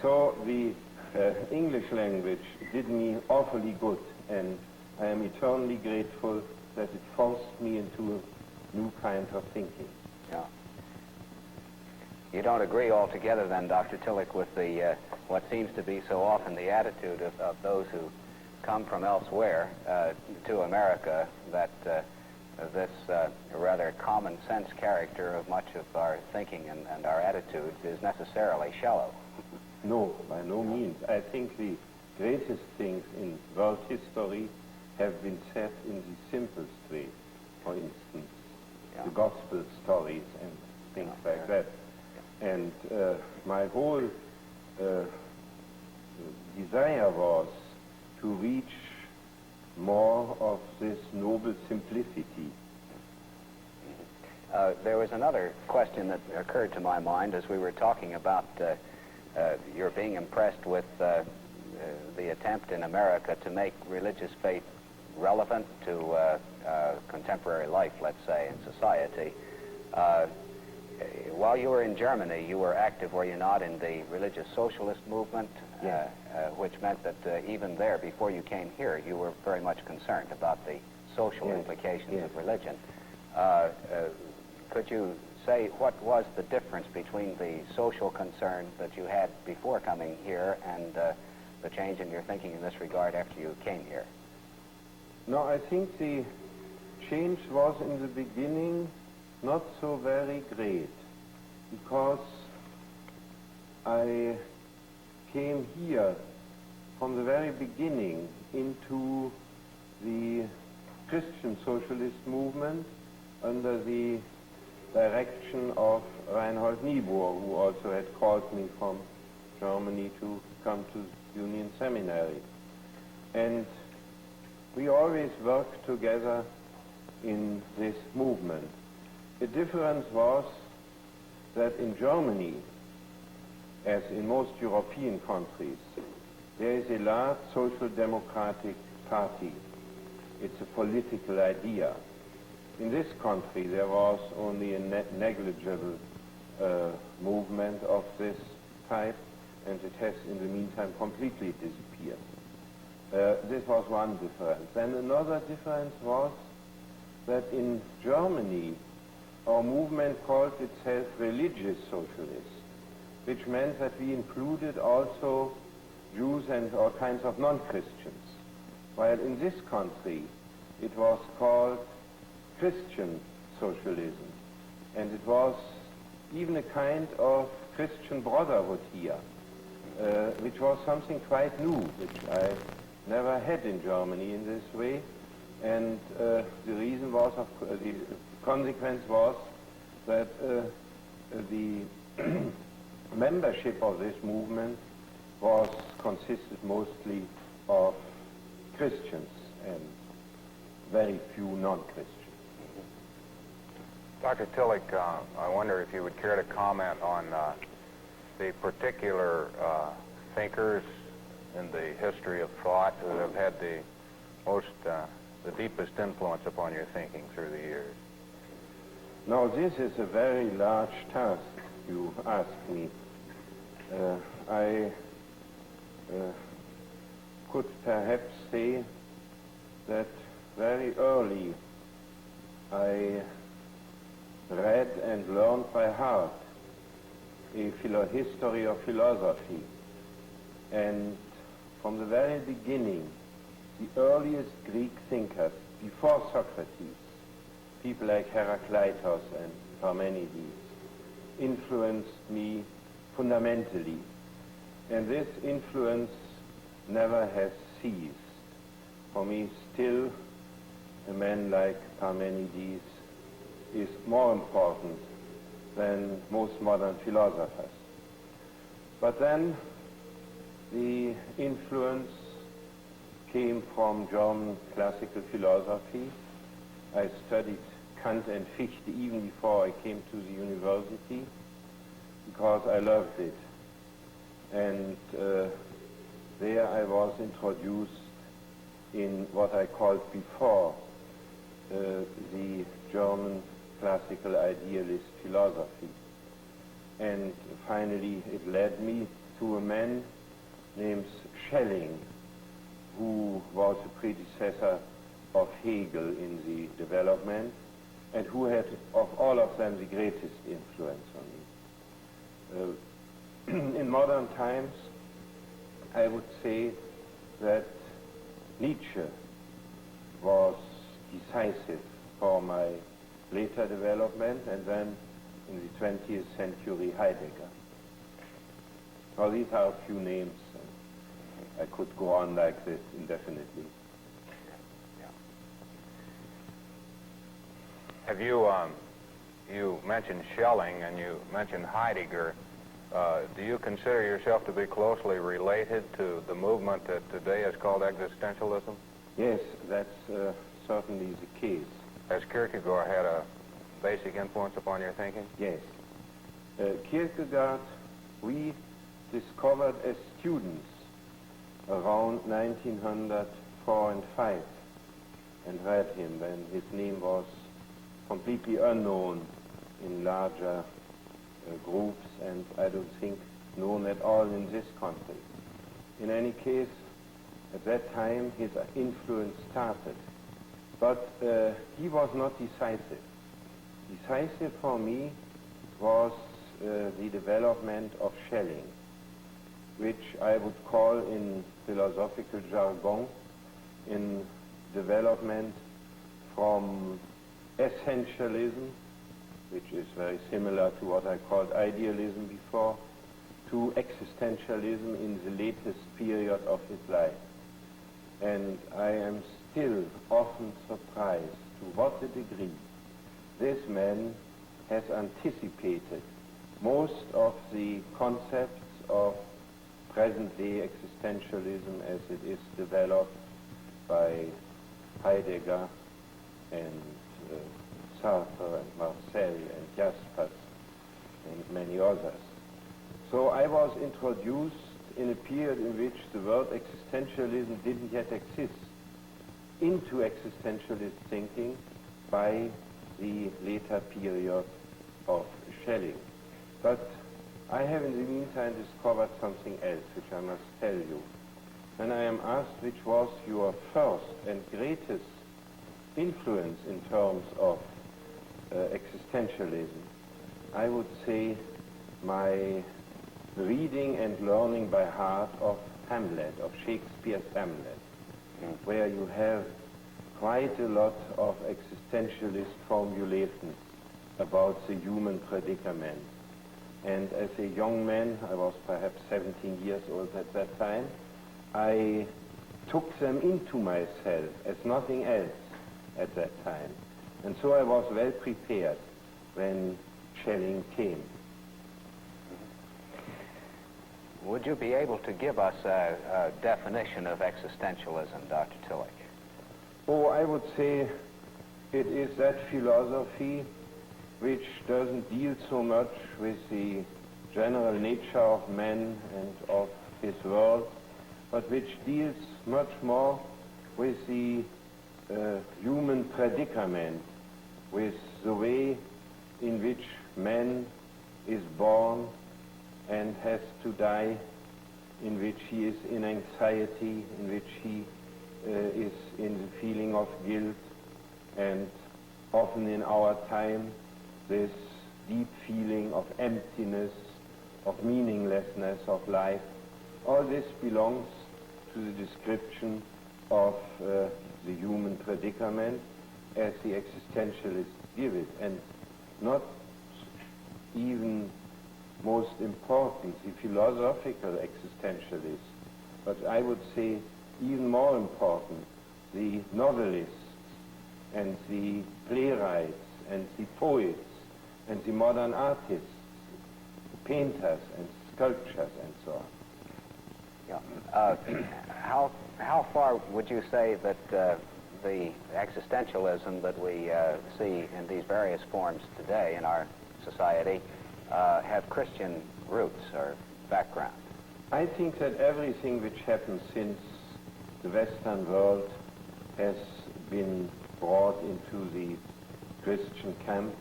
So the English language did me awfully good, and I am eternally grateful that it forced me into a new kind of thinking. Yeah. You don't agree altogether then, Dr. Tillich, with the what seems to be so often the attitude of those who come from elsewhere to America, that this rather common sense character of much of our thinking and our attitudes is necessarily shallow? No, by no means. I think the greatest things in world history have been said in the simplest way. For instance, the gospel stories and things like that. And my whole desire was to reach more of this noble simplicity. There was another question that occurred to my mind as we were talking about your being impressed with the attempt in America to make religious faith relevant to contemporary life, let's say, in society. While you were in Germany, you were active, were you not, in the religious socialist movement, Yes. Which meant that even there, before you came here, you were very much concerned about the social implications of religion. Could you say what was the difference between the social concern that you had before coming here and the change in your thinking in this regard after you came here? No, I think the change was in the beginning not so very great, because I came here from the very beginning into the Christian socialist movement under the direction of Reinhold Niebuhr, who also had called me from Germany to come to Union Seminary. And we always worked together in this movement. The difference was that in Germany, as in most European countries, there is a large social democratic party. It's a political idea. In this country, there was only a negligible movement of this type, and it has in the meantime completely disappeared. This was one difference. And another difference was that in Germany, our movement called itself religious socialists, which meant that we included also Jews and all kinds of non-Christians. While in this country, it was called Christian socialism, and it was even a kind of Christian brotherhood here, which was something quite new, which I never had in Germany in this way. And the reason was, the consequence was that the membership of this movement consisted mostly of Christians and very few non-Christians. Dr. Tillich, I wonder if you would care to comment on the particular thinkers in the history of thought who have had the deepest influence upon your thinking through the years. Now, this is a very large task you ask me. I could perhaps say that very early I read and learned by heart a history of philosophy. And from the very beginning, the earliest Greek thinkers, before Socrates, people like Heraclitus and Parmenides, influenced me fundamentally. And this influence never has ceased. For me, still, a man like Parmenides is more important than most modern philosophers. But then the influence came from German classical philosophy. I studied Kant and Fichte even before I came to the university because I loved it. And there I was introduced in what I called before the German classical idealist philosophy. And finally it led me to a man named Schelling, who was a predecessor of Hegel in the development, and who had, of all of them, the greatest influence on me. In modern times, I would say that Nietzsche was decisive for my later development, and then in the 20th century, Heidegger. Well, these are a few names. I could go on like this indefinitely. Yeah. Have you, you mentioned Schelling and you mentioned Heidegger. Do you consider yourself to be closely related to the movement that today is called existentialism? Yes, that's certainly the case. Has Kierkegaard had a basic influence upon your thinking? Yes. Kierkegaard, we discovered as students around 1904 and 5 and read him when his name was completely unknown in larger groups, and I don't think known at all in this context. In any case, at that time his influence started, but he was not decisive. Decisive for me was the development of Schelling, which I would call in philosophical jargon in development from essentialism, which is very similar to what I called idealism before, to existentialism in the latest period of his life. And I am still often surprised to what a degree this man has anticipated most of the concepts of present-day existentialism as it is developed by Heidegger and Sartre and Marcel and Jaspers and many others. So I was introduced in a period in which the word existentialism didn't yet exist into existentialist thinking by the later period of Schelling. But I have in the meantime discovered something else which I must tell you. When I am asked which was your first and greatest influence in terms of existentialism, I would say my reading and learning by heart of Hamlet, of Shakespeare's Hamlet, where you have quite a lot of existentialist formulations about the human predicament. And as a young man, I was perhaps 17 years old at that time, I took them into myself as nothing else at that time. And so I was well prepared when Schelling came. Would you be able to give us a definition of existentialism, Dr. Tillich? Oh, I would say it is that philosophy which doesn't deal so much with the general nature of man and of his world, but which deals much more with the human predicament, with the way in which man is born and has to die, in which he is in anxiety, in which he is in the feeling of guilt, and often in our time this deep feeling of emptiness, of meaninglessness of life. All this belongs to the description of the human predicament as the existentialists give it, and not even most important, the philosophical existentialists, but I would say even more important, the novelists and the playwrights and the poets and the modern artists, painters and sculptors and so on. Yeah. How far would you say that the existentialism that we see in these various forms today in our society have Christian roots or background? I think that everything which happened since the Western world has been brought into the Christian camp,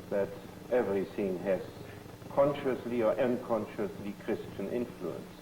that everything has consciously or unconsciously Christian influence.